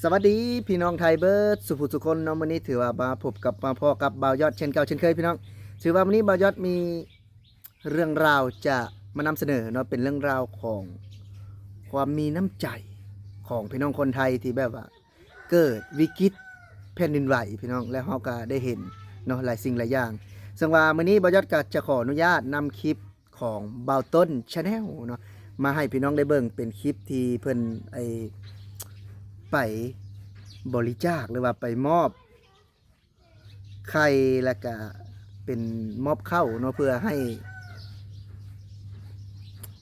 สวัสดีพี่น้องไทยเบิร์ดสุภุสุคนเนาะวันนี้ถือว่ามาพบกับมาพ่อกับบ่าวยอดเช่นเก่าเช่นเคยพี่น้องถือว่าวันนี้บ่าวยอดมีเรื่องราวจะมานำเสนอเนาะเป็นเรื่องราวของความมีน้ำใจของพี่น้องคนไทยที่แบบว่าเกิดวิกฤตแผ่นดินไหวพี่น้องและเราก็ได้เห็นเนาะหลายสิ่งหลายอย่างซึ่งว่าวันนี้บ่าวยอดก็จะขออนุญาตนำคลิปของบ่าวต้นชาแนลเนาะมาให้พี่น้องได้เบิ่งเป็นคลิปที่เพิ่นไปบริจาคหรือว่าไปมอบไข่แล้วก็เป็นมอบข้าวเนาะเพื่อให้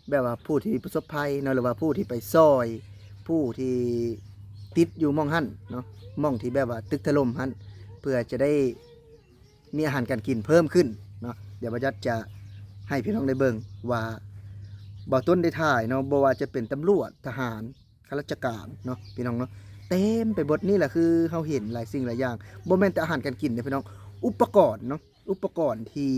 แบบว่าผู้ที่ประสบภัยเนาะหรือว่าผู้ที่ไปซอยผู้ที่ติดอยู่หม้องหั่นเนาะหม้องที่แบบว่าตึกถล่มหั่นเพื่อจะได้มีอาหารการกินเพิ่มขึ้นเนาะเดี๋ยวบ่าวจัดจะให้พี่น้องได้เบิ่งว่าบ่าวต้นได้ถ่ายเนาะบ่ว่าจะเป็นตำรวจทหารข้าราชการเนาะพี่น้องเนาะเต็มไปหมดนี่แหละคือเราเห็นหลายสิ่งหลายอย่างบ่แม่นแต่อาหารการกินเด้อพี่น้องอุปกรณ์เนาะอุปกรณ์ที่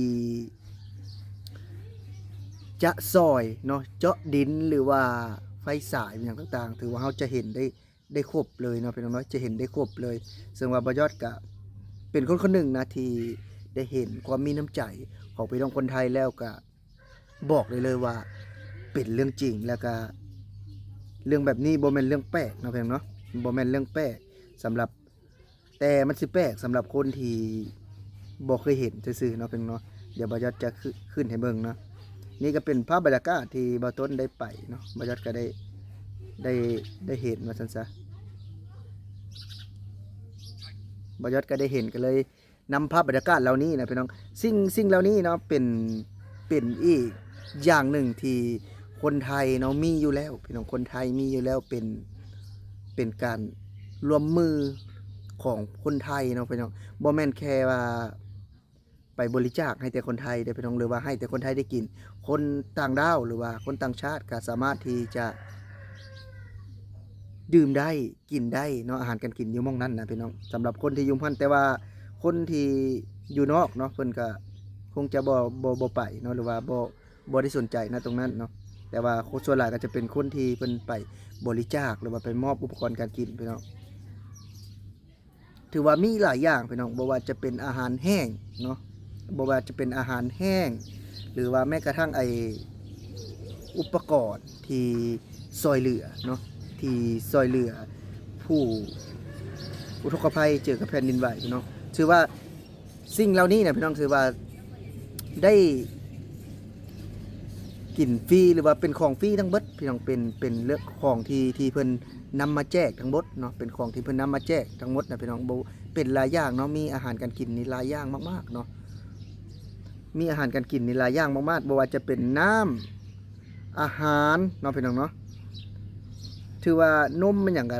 จะซอยเนาะเจาะดินหรือว่าไฟสายอย่างต่างๆถือว่าเราจะเห็นได้ครบเลยเนาะพี่น้องเนาะจะเห็นได้ครบเลยซึ่งว่าบ่ยอดก็เป็นคนคนหนึ่งนะที่ได้เห็นความมีน้ำใจของพี่น้องคนไทยแล้วก็บอกเลยว่าเป็นเรื่องจริงแล้วก็เรื่องแบบนี้บ่แม่นเรื่องแปลกเนาะพี่น้องเนาะบ่แม่นเรื่องแปลกสำหรับแต่มันสิแปลกสำหรับคนที่บ่เคยเห็นซื่อๆเนาะพี่น้องเนาะเดี๋ยวบ่ยอดจะขึ้นให้เบิ่งเนาะนี่ก็เป็นภาพบรรยากาศที่บ่ต้นได้ไปเนาะบ่ยอดก็ได้ได้เห็นว่าซั่นซะบ่ยอดก็ได้เห็นก็เลยนำภาพบรรยากาศเหล่านี้นะพี่น้องสิ่งเหล่านี้เนาะเป็นอีกอย่างหนึ่งที่คนไทยเนาะมีอยู่แล้วพี่น้องคนไทยมีอยู่แล้วเป็นการรวมมือของคนไทยเนาะพี่น้องบ่แม่นแค่ว่าไปบริจาคให้แต่คนไทยได้พี่น้องหรือว่าให้แต่คนไทยได้กินคนต่างดาวหรือว่าคนต่างชาติก็สามารถที่จะดื่มได้กินได้เนาะอาหารการกินอยู่หม้องนั้นนะพี่น้องสำหรับคนที่อยู่พันแต่ว่าคนที่อยู่นอกเนาะเพิ่นก็คงจะบ่ไปเนาะหรือว่าบ่ได้สนใจนะตรงนั้นเนาะแต่ว่าคนส่วนหลายก็จะเป็นคนที่เพิ่นไปบริจาคหรือว่าไปมอบอุปกรณ์การกินพี่น้องถือว่ามีหลายอย่างพี่น้องบ่ว่าจะเป็นอาหารแห้งเนาะบ่ว่าจะเป็นอาหารแห้งหรือว่าแม้กระทั่งอุปกรณ์ที่ซอยเหลือเนาะที่ซอยเหลือผู้อุทกภัยเจอกับแผ่นดินไหวพี่น้องถือว่าสิ่งเหล่านี้เนี่ยพี่น้องถือว่าได้กินฟรีหรือว่าเป็นของฟรีทั้งเบิดพี่น้องเป็นเรื่องของที่เพิ่นนำมาแจกทั้งหมดเนาะเป็นของที่เพิ่นนำมาแจกทั้งหมดนะพี่น้องบ่เป็นหลายอย่างเนาะมีอาหารการกินนี่หลายอย่างมากๆเนาะมีอาหารการกินนี่หลายอย่างมากๆบ่ว่าจะเป็นน้ำอาหารเนาะพี่น้องเนาะถือว่านมมันหยังก็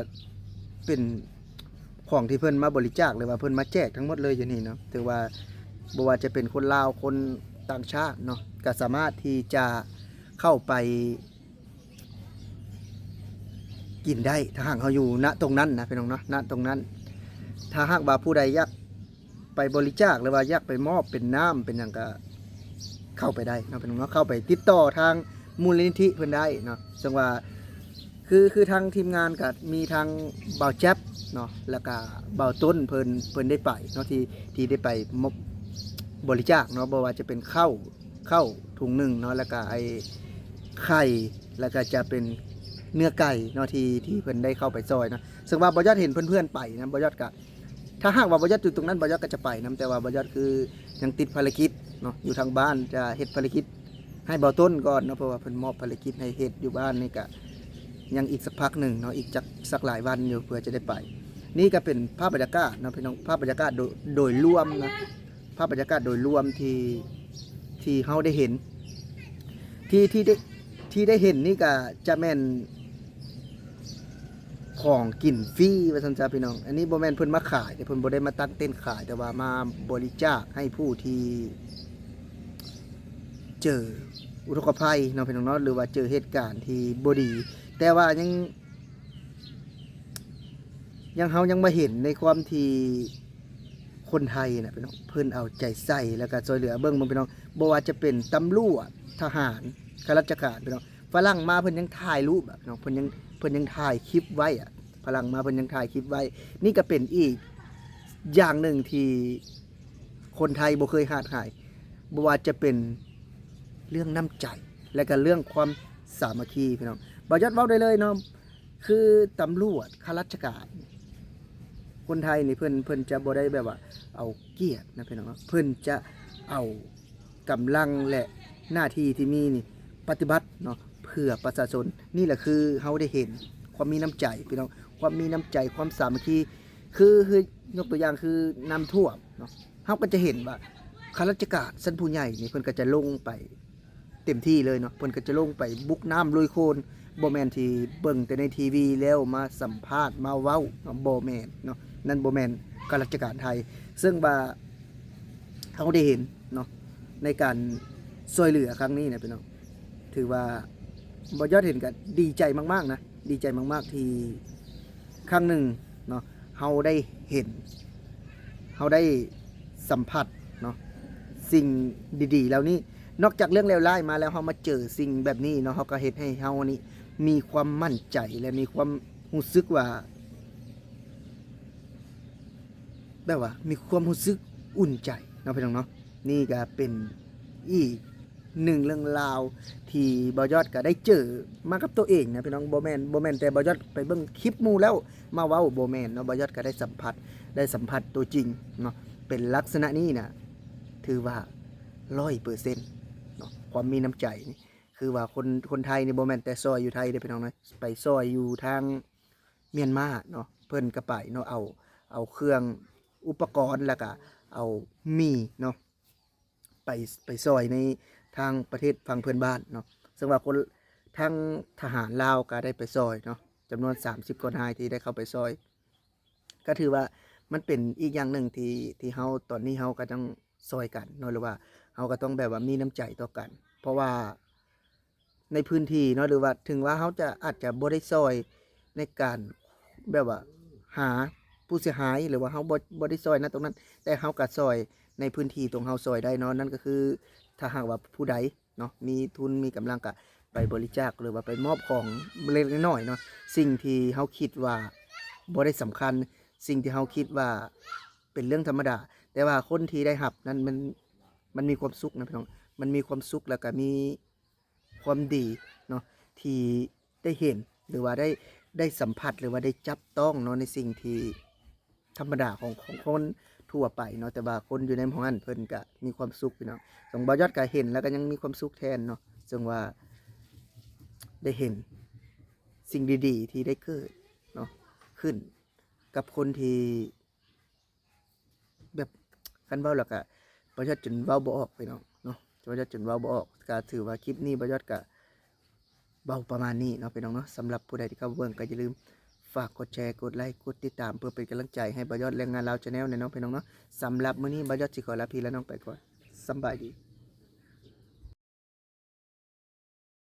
เป็นของที่เพิ่นมาบริจาคหรือว่าเพิ่นมาแจกทั้งหมดเลยอยู่นี่เนาะถือว่าบ่ว่าจะเป็นคนลาวคนต่างชาติเนาะก็สามารถที่จะเข้าไปกินได้ถ้าหากเขาอยู่ณตรงนั้นนะพี่น้องเนาะณตรงนั้นถ้าหากว่าผู้ใดอยากไปบริจาคหรือว่าอยากไปมอบเป็นน้ำเป็นหยังก็เข้าไปได้เนาะพี่น้องเนาะเข้าไปติดต่อทางมูลนิธิเพิ่นได้เนาะซึ่งว่าคือทางทีมงานก็มีทางบ่าวแจ๊บเนาะแล้วก็บ่าวต้นเพิ่นได้ไปเนาะที่ได้ไปมอบบริจาคเนาะบ่ว่าจะเป็นข้าวถุงหนึ่งเนาะแล้วก็ไข่แล้วก็จะเป็นเนื้อไก่เนาะที่เพิ่นได้เข้าไปซอยนะซึ่งว่าบ่ยอดเห็นเพื่อนๆไปนะบ่ยอดก็ถ้าหากว่าบ่ยอดอยู่ตรงนั้นบ่ยอดก็จะไปนะแต่ว่าบ่ยอดคือยังติดภารกิจเนาะอยู่ทางบ้านจะเฮ็ดภารกิจให้บ่าวต้นก่อนเนาะเพราะว่าเพิ่นมอบภารกิจให้เฮ็ดอยู่บ้านนี่ก็ยังอีกสักพักหนึ่งเนาะอีกสักหลายวันอยู่เพื่อจะได้ไปนี่ก็เป็นภาพบรรยากาศเนาะพี่น้องภาพบรรยากาศโดยรวมนะภาพบรรยากาศโดยรวมที่เฮาได้เห็นที่ได้เห็นนี่ก็จะแม่นของกินฟรีว่าซั่นจ้ะพี่น้องอันนี้บ่แม่นเพิ่นมาขายแต่เพิ่นบ่ได้มาตั้งเต้นขายแต่ว่ามาบริจาคให้ผู้ที่เจออุทกภัยเนาะพี่น้องเนาะหรือว่าเจอเหตุการณ์ที่บ่ดีแต่ว่ายังเฮายังมาเห็นในความที่คนไทยนะพี่น้องเพิ่นเอาใจใส่แล้วก็ช่วยเหลือเบิ่งพี่น้องบ่ว่าจะเป็นตำรวจทหารข้าราชการพี่น้องฝรั่งมาเพิ่นยังถ่ายรูปพี่น้องเพิ่นยังถ่ายคลิปไว้พ พลังมาเพิ่นยังถ่ายคลิปไว้นี่ก็เป็นอีกอย่างหนึ่งที่คนไทยบ่เคยขาดหายบ่ว่าจะเป็นเรื่องน้ำใจและก็เรื่องความสามัคคีพี่น้องบ่ยอดเว้าได้เลยเนาะคือตำรวจข้าราชการคนไทยนี่เพิ่นจะบ่ได้แบบว่าเอาเกียรตินะพี่น้องเพิ่นจะเอากำลังและหน้าที่ที่มีนี่ปฏิบัติเนาะเพื่อประชาชนนี่แหละคือเฮาได้เห็นความมีน้ำใจพี่น้องความมีน้ำใจความสามัคคีคือยกตัวอย่างคือน้ำท่วมเนาะเฮาก็จะเห็นว่าข้าราชการชั้นผู้ใหญ่นี่เพิ่นก็จะลงไปเต็มที่เลยเนาะเพิ่นก็จะลงไปบุกน้ำลุยโคลนบ่แม่นที่เบิ่งแต่ในทีวีแล้วมาสัมภาษณ์มาเว้าบ่แม่นเนาะนั่นบ่แม่นข้าราชการไทยซึ่งว่าเฮาได้เห็นเนาะในการช่วยเหลือครั้งนี้นะพี่น้องถือว่าบ่ยอดเห็นก็ดีใจมากๆนะดีใจมากๆที่ครั้งหนึ่งเนาะเฮาได้เห็นเฮาได้สัมผัสเนาะสิ่งดีๆแล้วนี่นอกจากเรื่องเลวร้ายมาแล้วเฮามาเจอสิ่งแบบนี้เนาะเฮาก็เฮ็ดให้เฮานี่มีความมั่นใจและมีความรู้สึกว่าแบบว่ามีความรู้สึกอุ่นใจเนาะพี่น้องเนาะนี่ก็เป็นอีกหนึ่งเรื่องราวที่บ่ยอดก็ได้เจอมากับตัวเองนะพี่น้องบ่แม่นแต่บ่ยอดไปเบิ่งคลิปหมู่แล้วมาเว้าบ่แม่นเนาะบ่ยอดก็ได้สัมผัสตัวจริงเนาะเป็นลักษณะนี้นะถือว่า 100% เนาะความมีน้ำใจนี่คือว่าคนไทยนี่บ่แม่นแต่ซอยอยู่ไทยเด้อพี่น้องนะไปซอยอยู่ทางเมียนมาเนาะเพิ่นก็ไปเนาะเอาเครื่องอุปกรณ์แล้วก็เอามีเนาะไปซอยในทางประเทศฝั่งเพื่อนบ้านเนาะซึ่งว่าคนทางทหารลาวก็ได้ไปซอยเนาะจำนวน30คนนายที่ได้เข้าไปซอยก็ถือว่ามันเป็นอีกอย่างหนึ่งที่เฮาตอนนี้เฮาก็ต้องซอยกันเนาะหรือว่าเฮาก็ต้องแบบว่ามีน้ำใจต่อกัน เพราะว่าในพื้นที่เนาะหรือว่าถึงว่าเฮาจะอาจจะบ่ได้ซอยในการแบบว่าหาผู้เสียหายหรือว่าเฮาบ่ได้ซอยนะตรงนั้นแต่เฮาก็ซอยในพื้นที่ตรงเฮาซอยได้เนาะนั่นก็คือถ้าหากว่าผู้ใดเนาะมีทุนมีกำลังก็ไปบริจาคหรือว่าไปมอบของเล็กน้อยเนาะสิ่งที่เฮาคิดว่าบ่ได้สำคัญสิ่งที่เฮาคิดว่าเป็นเรื่องธรรมดาแต่ว่าคนที่ได้รับนั้นมันมีความสุขนะพี่น้องมันมีความสุขแล้วก็มีความดีเนาะที่ได้เห็นหรือว่าได้สัมผัสหรือว่าได้จับต้องเนาะในสิ่งที่ธรรมดาของคนทั่วไปเนาะแต่ว่าคนอยู่ในหมู่นั้นเพิ่นก็มีความสุขพี่น้องสงบ่ยอดก็เห็นแล้วก็ยังมีความสุขแทนเนาะซึ่งว่าได้เห็นสิ่งดีๆที่ได้เกิดเนาะขึ้นกับคนที่แบบคันเว้าแล้วก็บ่ยอดจนเว้าบ่ออกพี่น้องเนาะบ่ยอดจนเว้าบ่ออกก็ถือว่าคลิปนี้บ่ยอดก็เว้าประมาณนี้เนาะพี่น้องเนาะสำหรับผู้ใดที่เข้าเบิ่งก็อย่าลืมฝากกดแชร์กดไลค์กดติดตามเพื่อเป็นกำลังใจให้บ่ยอดแรงงานลาว Channel ในเนาะพี่น้องเนาะสำหรับมื้อนี้บ่ยอดสิขอลาพี่และน้องไปก่อนสำบายดี